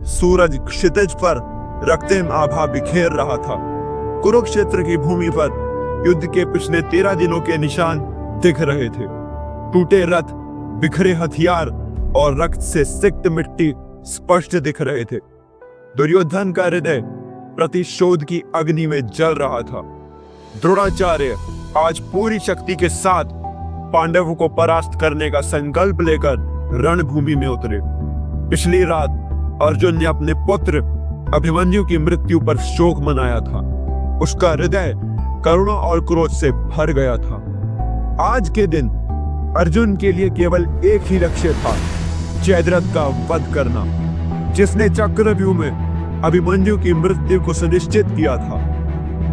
सूरज क्षितिज पर रक्तम आभा बिखेर रहा था। कुरुक्षेत्र की भूमि पर युद्ध के पिछले 13 दिनों के निशान दिख रहे थे। टूटे रथ, बिखरे हथियार और रक्त से सिक्त मिट्टी स्पष्ट दिख रहे थे। दुर्योधन का हृदय प्रतिशोध की अग्नि में जल रहा था। द्रोणाचार्य आज पूरी शक्ति के साथ पांडवों को परास्त करने का संकल्प लेकर रणभूमि में उतरे। पिछली रात अर्जुन ने अपने पुत्र अभिमन्यु की मृत्यु पर शोक मनाया था। उसका हृदय करुणा और क्रोध से भर गया था। आज के दिन अर्जुन के लिए केवल एक ही लक्ष्य था, जयद्रथ का वध करना, जिसने चक्रव्यूह में अभिमन्यु की मृत्यु को सुनिश्चित किया था।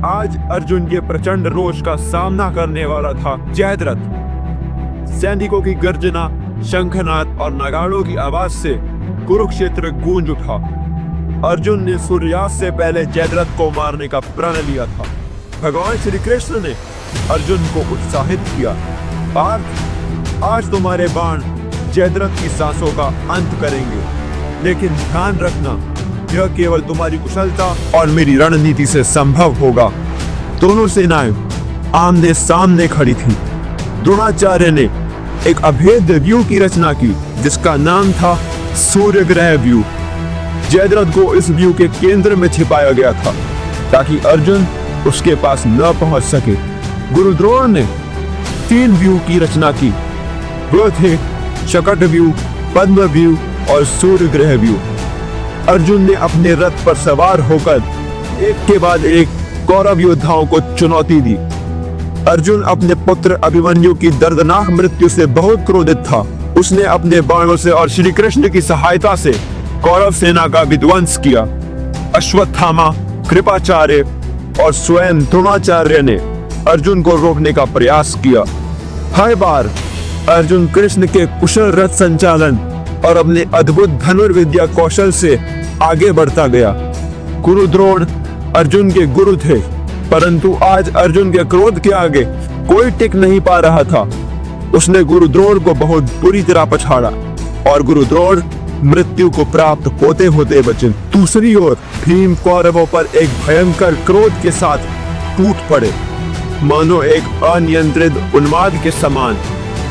आज अर्जुन के प्रचंड रोष का सामना करने वाला था जयद्रथ। सैनिकों की गर्जना, शंखनाद और नगाड़ों की आवाज से कुरुक्षेत्र गूंज उठा। अर्जुन ने सूर्यास्त से पहले जयद्रथ को मारने का प्रण लिया था। भगवान श्री कृष्ण ने अर्जुन को उत्साहित किया, पार्थ, आज तुम्हारे बाण जयद्रथ की सांसों का अंत करेंगे, लेकिन ध्यान रखना, यह केवल तुम्हारी कुशलता और मेरी रणनीति से संभव होगा। दोनों सेनाएं आमने सामने खड़ी थीं। द्रोणाचार्य ने एक अभेद्य व्यू की रचना की, जिसका नाम था सूर्य ग्रह व्यू। जयद्रथ को इस व्यू के केंद्र में छिपाया गया था, ताकि अर्जुन उसके पास न पहुंच सके। गुरु द्रोण ने 3 व्यू की रचना की। वो थे शकट व्यू, पद्म व्यू और सूर्य ग्रह व्यू। अर्जुन ने अपने रथ पर सवार होकर एक के बाद एक कौरव योद्धाओं को चुनौती दी। अर्जुन अपने पुत्र अभिमन्यु की दर्दनाक मृत्यु से बहुत क्रोधित था। उसने अपने बाणों से और श्री कृष्ण की सहायता से कौरव सेना का विध्वंस किया। अश्वत्थामा, कृपाचार्य और स्वयं द्रोणाचार्य ने अर्जुन को रोकने का प्रयास किया। हर बार अर्जुन कृष्ण के कुशल रथ संचालन और अपने अद्भुत धनुर्विद्या कौशल से आगे बढ़ता गया। गुरु द्रोण अर्जुन के गुरु थे, परंतु आज अर्जुन के क्रोध के आगे कोई टिक नहीं पा रहा था। उसने गुरु द्रोण को बहुत बुरी तरह पछाड़ा और गुरु द्रोण मृत्यु को प्राप्त होते होते बचे। दूसरी ओर भीम कौरवों पर एक भयंकर क्रोध के साथ टूट पड़े, मानो एक अनियंत्रित उन्माद के समान।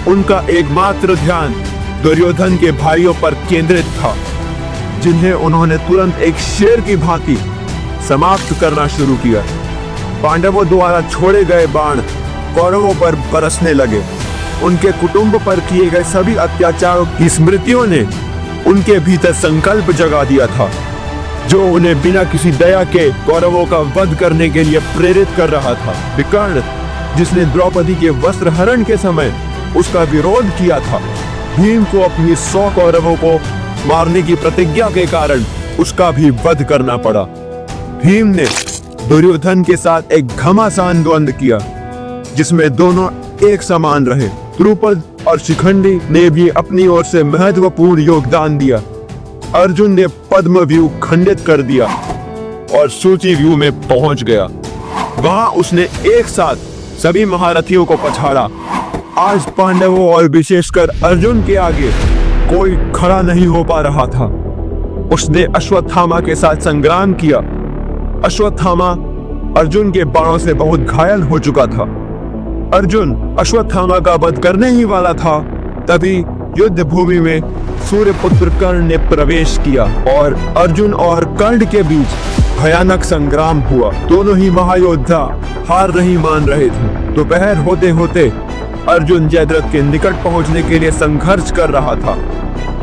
उनका एकमात्र ध्यान दुर्योधन के भाइयों पर केंद्रित था, जिन्हें उन्होंने तुरंत एक शेर की भांति समाप्त करना शुरू किया। पांडवों द्वारा छोड़े गए बाण कौरवों पर बरसने लगे। उनके कुटुंब पर किए गए सभी अत्याचारों की स्मृतियों ने उनके भीतर संकल्प जगा दिया था, जो उन्हें बिना किसी दया के कौरवों का वध करने के लिए प्रेरित कर रहा था। विकर्ण, जिसने द्रौपदी के वस्त्र हरण के समय उसका विरोध किया था, भीम को अपनी 100 कौरवों को मारने की प्रतिज्ञा के कारण उसका भी वध करना पड़ा। भीम ने दुर्योधन के साथ एक घमासान द्वंद्व किया, जिसमें दोनों एक समान रहे। द्रुपद और शिखंडी ने भी अपनी ओर से महत्वपूर्ण योगदान दिया। अर्जुन ने पद्म व्यू खंडित कर दिया और सूची व्यू में पहुंच गया। वहां उसने एक साथ सभी महारथियों को पछाड़ा। आज पांडवों और विशेषकर अर्जुन के आगे कोई खड़ा नहीं हो पा रहा था। उसने अश्वत्थामा के साथ संग्राम किया। अश्वत्थामा अर्जुन के बाणों से बहुत घायल हो चुका था। अर्जुन अश्वत्थामा का वध करने ही वाला था, तभी युद्ध भूमि में सूर्यपुत्र कर्ण ने प्रवेश किया और अर्जुन और कर्ण के बीच भयानक संग्राम हुआ। दोनों ही महायोद्धा हार नहीं मान रहे थे। दोपहर होते होते अर्जुन जयद्रथ के निकट पहुंचने के लिए संघर्ष कर रहा था।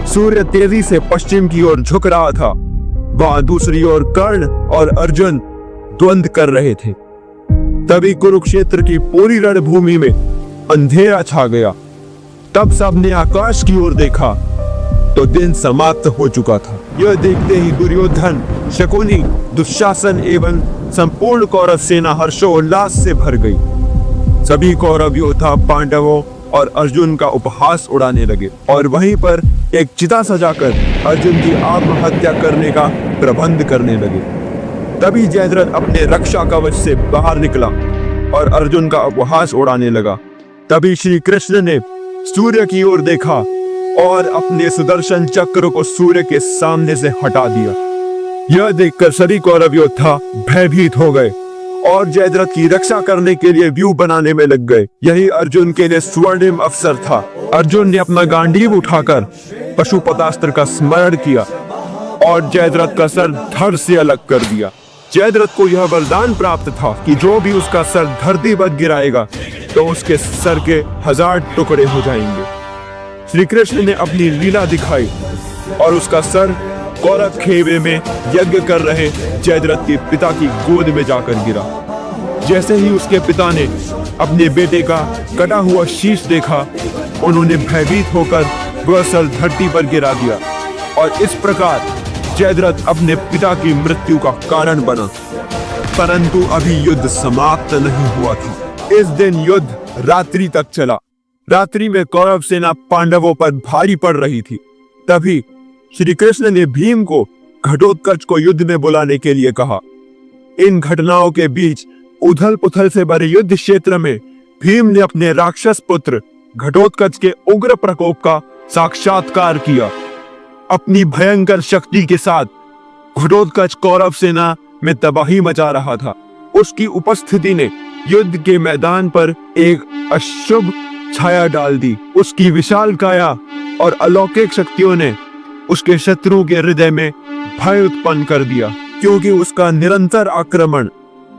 सूर्य तेजी से पश्चिम की ओर झुक रहा था। वहां दूसरी ओर कर्ण और अर्जुन द्वंद्व कर रहे थे। तभी कुरुक्षेत्र की पूरी रणभूमि में अंधेरा छा गया। तब सबने आकाश की ओर देखा तो दिन समाप्त हो चुका था। यह देखते ही दुर्योधन, शकुनी, दुशासन एवं संपूर्ण कौरव सेना हर्षोल्लास से भर गई। सभी कौरव योद्धा पांडवों और अर्जुन का उपहास उड़ाने लगे और वहीं पर एक चिता सजाकर अर्जुन की आत्महत्या करने का प्रबंध करने लगे। तभी जयद्रथ अपने रक्षा कवच से बाहर निकला और अर्जुन का उपहास उड़ाने लगा। तभी श्री कृष्ण ने सूर्य की ओर देखा और अपने सुदर्शन चक्र को सूर्य के सामने से हटा दिया। यह देखकर सभी कौरव योद्धा भयभीत हो गए और जयद्रथ की रक्षा करने के लिए व्यूह बनाने में लग गए। यही अर्जुन के लिए स्वर्णिम अवसर था। अर्जुन ने अपना गांडीव उठाकर पशुपतास्त्र का स्मरण किया और जयद्रथ का सर धड़ से अलग कर दिया। जयद्रथ को यह वरदान प्राप्त था कि जो भी उसका सर धरती पर गिराएगा तो उसके सर के 1000 टुकड़े हो जाएंगे। श्री कृष्ण ने अपनी लीला दिखाई और उसका सर कौरव खेमे में यज्ञ कर रहे जयद्रथ के पिता की गोद में जाकर गिरा। जैसे ही उसके पिता ने अपने बेटे का कटा हुआ शीश देखा, उन्होंने भयभीत होकर वह सर धरती पर गिरा दिया और इस प्रकार जयद्रथ अपने पिता की मृत्यु का कारण बना। परंतु अभी युद्ध समाप्त नहीं हुआ था। इस दिन युद्ध रात्रि तक चला। रात्रि में कौरव सेना पांडवों पर भारी पड़ रही थी। तभी श्री कृष्ण ने भीम को घटोत्कच को युद्ध में बुलाने के लिए कहा। इन घटनाओं के बीच उथल पुथल से भरे युद्ध क्षेत्र में भीम ने अपने राक्षस पुत्र घटोत्कच के उग्र प्रकोप का साक्षात्कार किया। अपनी भयंकर शक्ति के साथ घटोत्कच कौरव सेना में तबाही मचा रहा था। उसकी उपस्थिति ने युद्ध के मैदान पर एक अशुभ छाया डाल दी। उसकी विशाल काया और अलौकिक शक्तियों ने उसके शत्रुओं के हृदय में भय उत्पन्न कर दिया, क्योंकि उसका निरंतर आक्रमण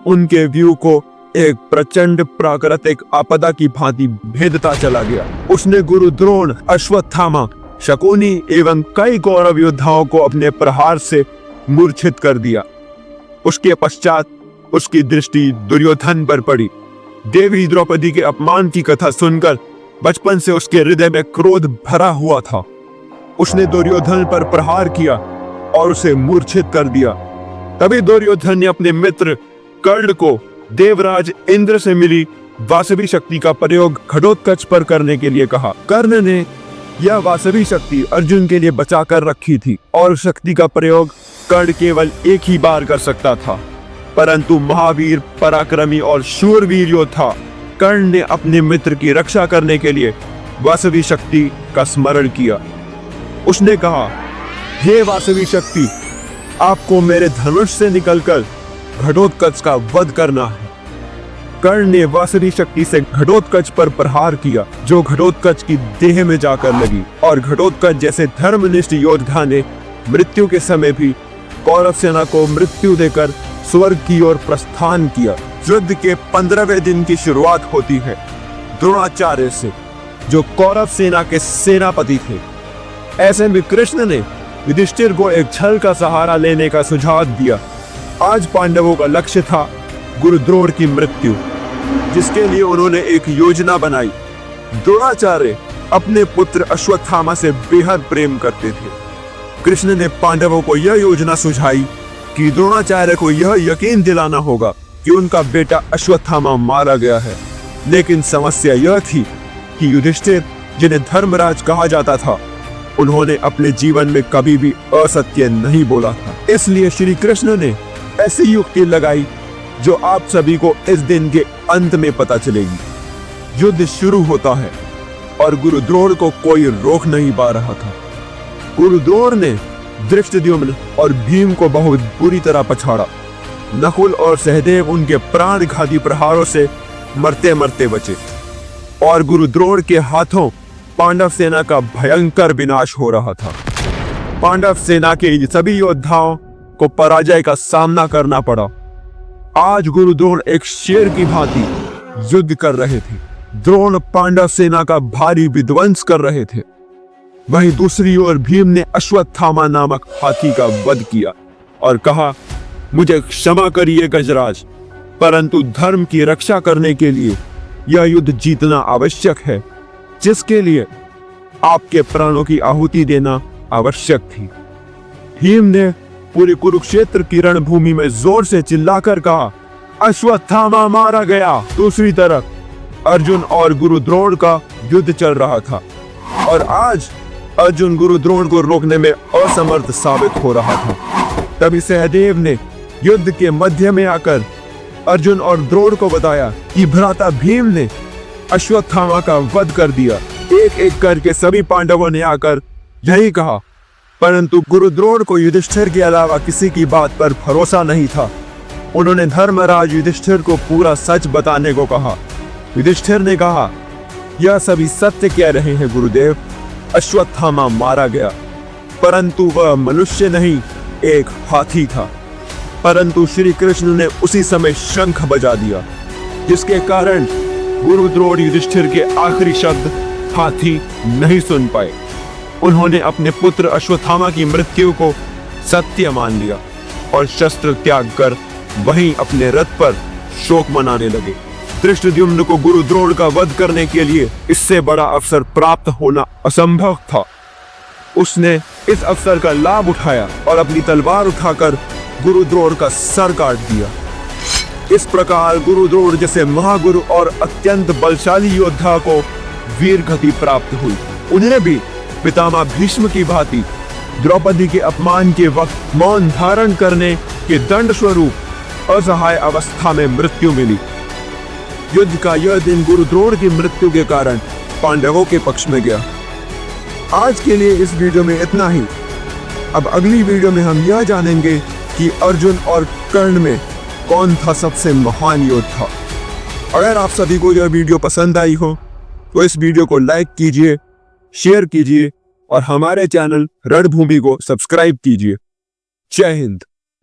उनके व्यूह को एक प्रचंड प्राकृतिक आपदा की भांति भेदता चला गया। उसने गुरु द्रोण, अश्वत्थामा, शकुनी एवं कई कौरव योद्धाओं को अपने प्रहार से मूर्छित कर दिया। उसके पश्चात उसकी दृष्टि दुर्योधन पर पड़ी। देवी द्रौपदी के अपमान की कथा सुनकर बचपन से उसके हृदय में क्रोध भरा हुआ था। उसने दुर्योधन पर प्रहार किया और उसे मूर्छित कर दिया। तभी दुर्योधन ने अपने मित्र कर्ण को देवराज इंद्र से मिली वासवी शक्ति का प्रयोग घटोत्कच पर करने के लिए कहा। कर्ण ने यह वासवी शक्ति अर्जुन के लिए बचा कर रखी थी और शक्ति का प्रयोग कर्ण केवल एक ही बार कर सकता था। परंतु महावीर, पराक्रमी और शूरवीर योद्धा कर्ण ने अपने मित्र की रक्षा करने के लिए वासवी शक्ति का स्मरण किया। उसने कहा, हे वासवी शक्ति, आपको मेरे धनुष से निकलकर घटोत्कच का वध करना है। कर्ण ने वासवी शक्ति से घटोत्कच पर प्रहार किया, जो घटोत्कच की देह में जाकर लगी और घटोत्कच जैसे धर्मनिष्ठ योद्धा ने मृत्यु के समय भी कौरव सेना को मृत्यु देकर स्वर्ग की ओर प्रस्थान किया। युद्ध के 15वें दिन की शुरुआत होती है द्रोणाचार्य से, जो कौरव सेना के सेनापति थे। ऐसे में कृष्ण ने युधिष्ठिर को एक छल का सहारा लेने का सुझाव दिया। आज पांडवों का लक्ष्य था गुरु द्रोण की मृत्यु, जिसके लिए उन्होंने एक योजना बनाई। द्रोणाचार्य अपने पुत्र अश्वत्थामा से बेहद प्रेम करते थे। कृष्ण ने पांडवों को यह योजना सुझाई कि द्रोणाचार्य को यह यकीन दिलाना होगा कि उनका बेटा अश्वत्थामा मारा गया है। लेकिन समस्या यह थी कि युधिष्ठिर, जिन्हें धर्मराज कहा जाता था, उन्होंने अपने जीवन में कभी भी असत्य नहीं बोला था। इसलिए श्री कृष्ण ने ऐसी युक्ति लगाई जो आप सभी को इस दिन के अंत में पता चलेगी। युद्ध शुरू होता है और गुरु द्रोण को कोई रोक नहीं पा रहा था। गुरु द्रोण ने धृष्टद्युम्न और भीम को बहुत बुरी तरह पछाड़ा। नकुल और सहदेव उनके प्राणघाती प्रहारों से मरते मरते बचे और गुरु द्रोण के हाथों पांडव सेना का भयंकर विनाश हो रहा था। पांडव सेना के सभी योद्धाओं को पराजय का सामना करना पड़ा। आज गुरु द्रोण एक शेर की भांति युद्ध कर रहे थे। द्रोण पांडव सेना का भारी विध्वंस कर रहे थे। वहीं दूसरी ओर भीम ने अश्वत्थामा नामक हाथी का वध किया और कहा, मुझे क्षमा करिए गजराज, परंतु धर्म की रक्षा करने के लिए यह युद्ध जीतना आवश्यक है, जिसके लिए आपके प्राणों की आहुति देना आवश्यक थी। भीम ने पूरे कुरुक्षेत्र की रणभूमि में जोर से चिल्लाकर कहा, अश्वत्थामा मारा गया। दूसरी तरफ अर्जुन और गुरु द्रोण का युद्ध चल रहा था और आज अर्जुन गुरु द्रोण को रोकने में असमर्थ साबित हो रहा था। तभी सहदेव ने युद्ध के मध्य में आकर अर्जुन और द्रोण को बताया कि भ्राता भीम ने अश्वत्थामा का वध कर दिया। एक एक करके सभी पांडवों ने आकर यही कहा परंतु गुरु द्रोण को युधिष्ठिर के अलावा किसी की बात पर भरोसा नहीं था। उन्होंने धर्मराज युधिष्ठिर को पूरा सच बताने को कहा। युधिष्ठिर ने कहा, यह सभी सत्य कह रहे हैं गुरुदेव। अश्वत्थामा मारा गया, परंतु वह मनुष्य नहीं, एक हाथी था। परंतु श्री कृष्ण ने उसी समय शंख बजा दिया, जिसके कारण गुरु द्रोण युधिष्ठिर के आखिरी शब्द हाथी नहीं सुन पाए। उन्होंने अपने पुत्र अश्वत्थामा की मृत्यु को सत्य मान लिया और शस्त्र त्याग कर वहीं अपने रथ पर शोक मनाने लगे। धृष्टद्युम्न को गुरु द्रोण का वध करने के लिए इससे बड़ा अवसर प्राप्त होना असंभव था। उसने इस अवसर का लाभ उठाया और अपनी तलवार उठाकर गुरु द्रोण का सर काट दिया। इस प्रकार गुरु द्रोण जैसे महागुरु और अत्यंत बलशाली योद्धा को वीर गति प्राप्त हुई। उन्हें भी पितामह भीष्म की भांति द्रौपदी के अपमान के वक्त मौन धारण करने के दंड स्वरूप असहाय अवस्था में मृत्यु मिली। युद्ध का यह दिन गुरु द्रोण की मृत्यु के कारण पांडवों के पक्ष में गया। आज के लिए इस वीडियो में इतना ही। अब अगली वीडियो में हम यह जानेंगे कि अर्जुन और कर्ण में कौन था सबसे महान योद्धा। अगर आप सभी को यह वीडियो पसंद आई हो तो इस वीडियो को लाइक कीजिए, शेयर कीजिए और हमारे चैनल रणभूमि को सब्सक्राइब कीजिए। जय हिंद।